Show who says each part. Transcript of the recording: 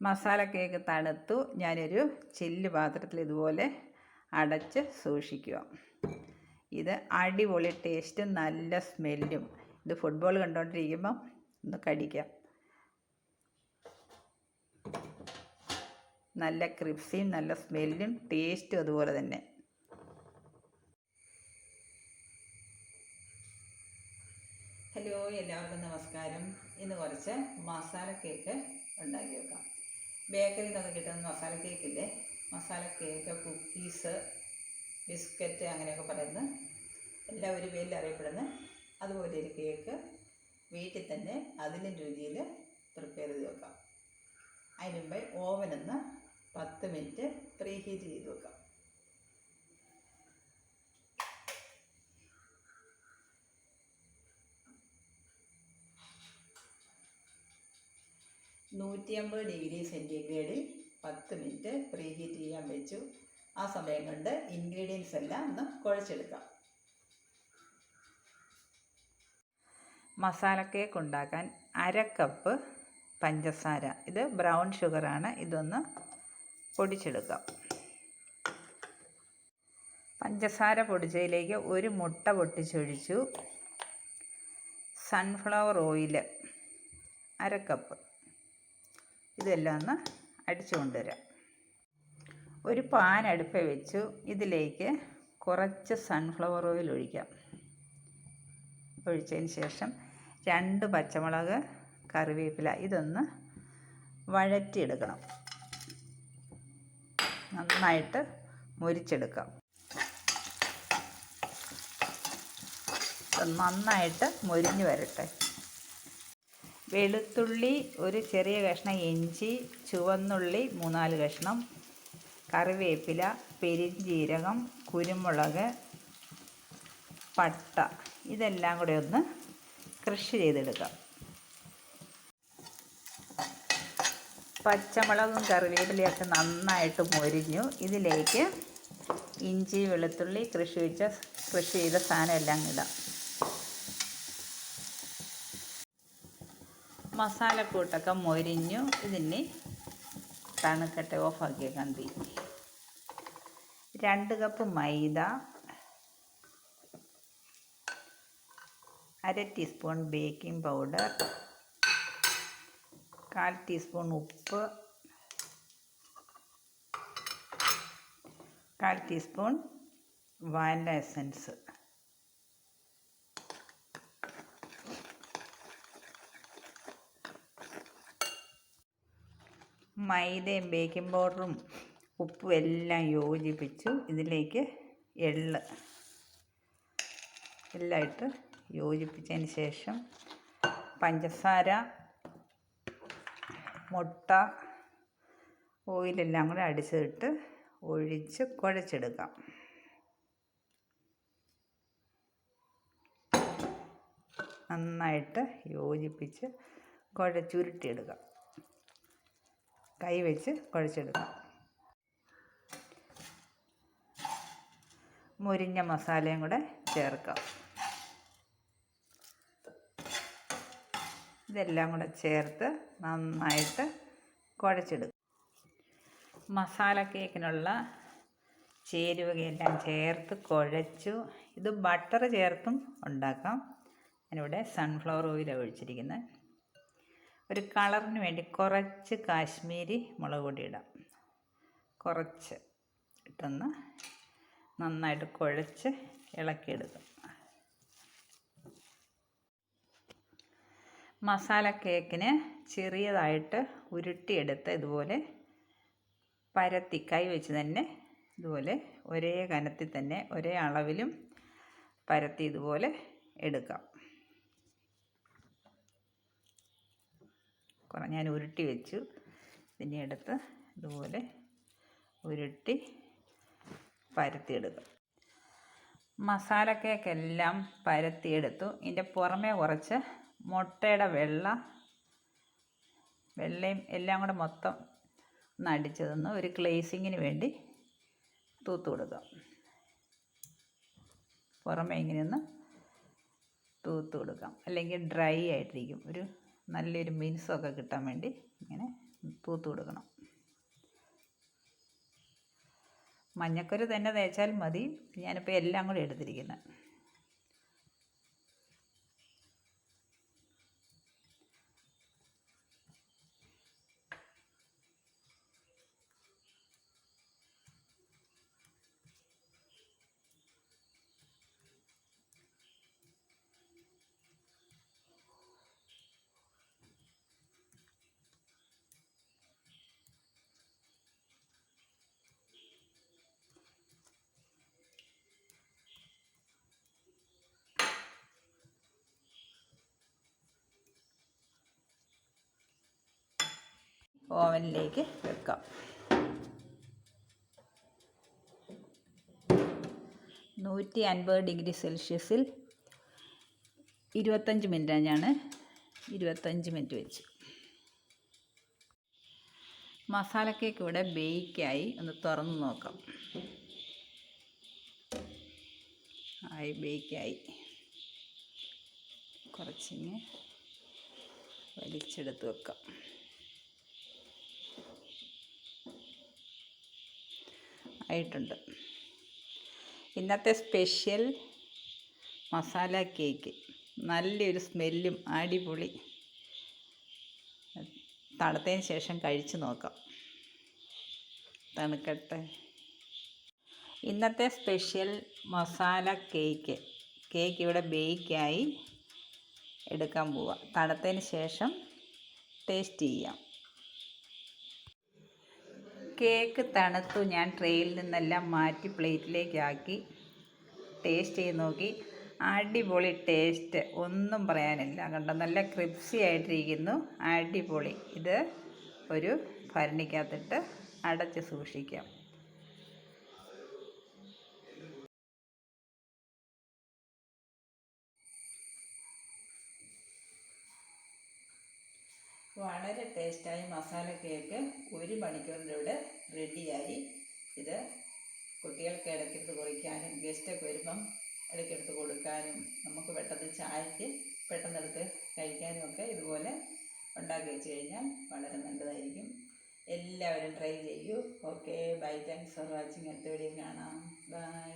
Speaker 1: Masala cake തണുത്തു. ഞാനൊരു ചില്ല് പാത്രത്തിൽ ഇതുപോലെ അടച്ച് സൂക്ഷിക്കുക. ഇത് അടിപൊളി ടേസ്റ്റും നല്ല സ്മെല്ലും. ഇത് ഫുട്ബോൾ കണ്ടുകൊണ്ടിരിക്കുമ്പം ഒന്ന് കടിക്കാം. നല്ല ക്രിപ്സിയും നല്ല സ്മെല്ലും ടേസ്റ്റും അതുപോലെ തന്നെ. ഹലോ, എല്ലാവർക്കും നമസ്കാരം. ഇന്ന് കുറച്ച് മസാല കേക്ക് ഉണ്ടാക്കി വെക്കാം. ബേക്കറിയിൽ നിന്നൊക്കെ കിട്ടുന്ന മസാല കേക്കില്ലേ, മസാല കേക്ക്, കുക്കീസ്, ബിസ്ക്കറ്റ് അങ്ങനെയൊക്കെ പറയുന്നത് എല്ലാം ഒരു പേരിൽ അറിയപ്പെടുന്ന അതുപോലെ ഒരു കേക്ക് വീട്ടിൽ തന്നെ അതിലും രുചിയിൽ പ്രിപ്പയർ ചെയ്ത് വെക്കാം. അതിന് മുമ്പ് ഓവനൊന്ന് 10 മിനിറ്റ് പ്രീ ഹീറ്റ് ചെയ്ത് വെക്കാം. $150°C 10 മിനിറ്റ് പ്രീ ഹീറ്റ് ചെയ്യാൻ വെച്ചു. ആ സമയം കൊണ്ട് ഇൻഗ്രീഡിയൻസ് എല്ലാം ഒന്ന് കുഴച്ചെടുക്കാം. മസാല കേക്ക് ഉണ്ടാക്കാൻ 1/2 കപ്പ് പഞ്ചസാര, ഇത് ബ്രൗൺ ഷുഗറാണ്, ഇതൊന്ന് പൊടിച്ചെടുക്കാം. പഞ്ചസാര പൊടിച്ചതിലേക്ക് 1 മുട്ട പൊട്ടിച്ചൊഴിച്ചു. സൺഫ്ലവർ ഓയിൽ 1/2 കപ്പ്, ഇതെല്ലാം ഒന്ന് അടിച്ചു കൊണ്ടുവരാം. ഒരു പാൻ അടുപ്പിൽ വെച്ചു. ഇതിലേക്ക് കുറച്ച് സൺഫ്ലവർ ഓയിൽ ഒഴിക്കാം. ഒഴിച്ചതിന് ശേഷം 2 പച്ചമുളക്, കറിവേപ്പില ഇതൊന്ന് വഴറ്റിയെടുക്കണം. നന്നായിട്ട് മുരിച്ചെടുക്കാം. നന്നായിട്ട് മുരിഞ്ഞു വരട്ടെ. വെളുത്തുള്ളി ഒരു ചെറിയ കഷ്ണം, ഇഞ്ചി, ചുവന്നുള്ളി 3-4 കഷ്ണം, കറിവേപ്പില, പെരിഞ്ജീരകം, കുരുമുളക്, പട്ട ഇതെല്ലാം കൂടെ ഒന്ന് ക്രഷ് ചെയ്തെടുക്കാം. പച്ചമുളകും കറിവേപ്പിലയൊക്കെ നന്നായിട്ട് മൊരിഞ്ഞു. ഇതിലേക്ക് ഇഞ്ചി, വെളുത്തുള്ളി ക്രഷ് ചെയ്ത സാധനം എല്ലാം ഇടാം. മസാലക്കൂട്ടൊക്കെ മൊരിഞ്ഞു. ഇതിനെ തണുക്കട്ടെ, ഓഫാക്കിയേക്കാം തീ. 2 കപ്പ് മൈദ, 1/2 ടീസ്പൂൺ ബേക്കിംഗ് പൗഡർ, 1/4 ടീസ്പൂൺ ഉപ്പ്, 1/4 ടീസ്പൂൺ വാനില എസൻസ്, മൈദയും ബേക്കിംഗ് പൗഡറും ഉപ്പും എല്ലാം യോജിപ്പിച്ചു. ഇതിലേക്ക് എള്ള് എല്ലാം ഇട്ട് യോജിപ്പിച്ചതിന് ശേഷം പഞ്ചസാര, മുട്ട, ഓയിലെല്ലാം കൂടെ അടിച്ചിട്ട് ഒഴിച്ച് കുഴച്ചെടുക്കാം. നന്നായിട്ട് യോജിപ്പിച്ച് ചുരുട്ടിയെടുക്കാം. കൈ വെച്ച് കുഴച്ചെടുക്കാം. മുരിഞ്ഞ മസാലയും കൂടെ ചേർക്കാം. ഇതെല്ലാം കൂടെ ചേർത്ത് നന്നായിട്ട് കുഴച്ചെടുക്കും. മസാല കേക്കിനുള്ള ചേരുവകയെല്ലാം ചേർത്ത് കുഴച്ചു. ഇത് ബട്ടർ ചേർത്തും ഉണ്ടാക്കാം. ഞാനിവിടെ സൺഫ്ലവർ ഓയിലാണ് ഒഴിച്ചിരിക്കുന്നത്. ഒരു കളറിന് വേണ്ടി കുറച്ച് കാശ്മീരി മുളക് പൊടി ഇടാം. കുറച്ച് ഇട്ടൊന്ന് നന്നായിട്ട് കുഴച്ച് ഇളക്കിയെടുക്കും. മസാല കേക്കിന് ചെറിയതായിട്ട് ഉരുട്ടിയെടുത്ത് ഇതുപോലെ പരത്തി കൈ വെച്ച് തന്നെ ഇതുപോലെ ഒരേ കനത്തിൽ തന്നെ ഒരേ അളവിലും പരത്തി ഇതുപോലെ എടുക്കാം. ഞാൻ ഉരുട്ടി വെച്ചു. ഇതിനെ എടുത്ത് ഇതുപോലെ ഉരുട്ടി പരത്തിയെടുക്കാം. മസാല കേക്കെല്ലാം പരത്തിയെടുത്തു. ഇതിൻ്റെ പുറമേ കുറച്ച് മുട്ടയുടെ വെള്ളയും എല്ലാം കൂടെ മൊത്തം ഒന്ന് അടിച്ചതൊന്ന് ഒരു ഗ്ലേസിങ്ങിന് വേണ്ടി തൂത്ത് കൊടുക്കാം. പുറമേ ഇങ്ങനെയൊന്ന് തൂത്ത് കൊടുക്കാം, അല്ലെങ്കിൽ ഡ്രൈ ആയിട്ടിരിക്കും. ഒരു നല്ലൊരു മിനുസമൊക്കെ കിട്ടാൻ വേണ്ടി ഇങ്ങനെ തൂത്ത് കൊടുക്കണം. മഞ്ഞക്കരു തന്നെ തേച്ചാൽ മതി. ഞാനിപ്പോൾ എല്ലാം കൂടെ എടുത്തിരിക്കുന്നത്. ഓവനിലേക്ക് വെക്കാം. 150°C 25 മിനിറ്റ് ഞാൻ 25 മിനിറ്റ് വെച്ച്. മസാല കേക്ക് ഇവിടെ ബേക്കായി. ഒന്ന് തുറന്ന് നോക്കാം. ബേക്കായി. കുറച്ചിങ്ങനെ വലിച്ചെടുത്ത് വെക്കാം. ആയിട്ടുണ്ട്. ഇന്നത്തെ സ്പെഷ്യൽ മസാല കേക്ക്. നല്ലൊരു സ്മെല്ലും അടിപൊളി. തണുത്തതിന് ശേഷം കഴിച്ച് നോക്കാം. തണുക്കട്ടെ. ഇന്നത്തെ സ്പെഷ്യൽ മസാല കേക്ക് ഇവിടെ ബേക്കായി എടുക്കാൻ പോവാം. തണുത്തതിന് ശേഷം ടേസ്റ്റ് ചെയ്യാം. കേക്ക് തണുത്തു. ഞാൻ ട്രേയിൽ നിന്നെല്ലാം മാറ്റി പ്ലേറ്റിലേക്കാക്കി ടേസ്റ്റ് ചെയ്ത് നോക്കി. അടിപൊളി ടേസ്റ്റ്, ഒന്നും പറയാനില്ല. കണ്ടോ, നല്ല ക്രിപ്സി ആയിട്ടിരിക്കുന്നു. അടിപൊളി. ഇത് ഒരു ഭരണിക്കകത്തിട്ട് അടച്ച് സൂക്ഷിക്കാം. വളരെ ടേസ്റ്റായി മസാല കേക്ക് 1 മണിക്കൂറിൻ്റെ ഇവിടെ റെഡിയായി. ഇത് കുട്ടികൾക്ക് ഇടയ്ക്കെടുത്ത് കുറിക്കാനും ഗസ്റ്റൊക്കെ വരുമ്പം ഇടയ്ക്കെടുത്ത് കൊടുക്കാനും നമുക്ക് പെട്ടെന്ന് ചായക്ക് പെട്ടെന്നെടുത്ത് കഴിക്കാനും ഒക്കെ ഇതുപോലെ ഉണ്ടാക്കി വെച്ച് കഴിഞ്ഞാൽ വളരെ നല്ലതായിരിക്കും. എല്ലാവരും ട്രൈ ചെയ്യൂ. Okay, bye. Thanks for watching. അടുത്ത വീഡിയോ കാണാം. ബൈ.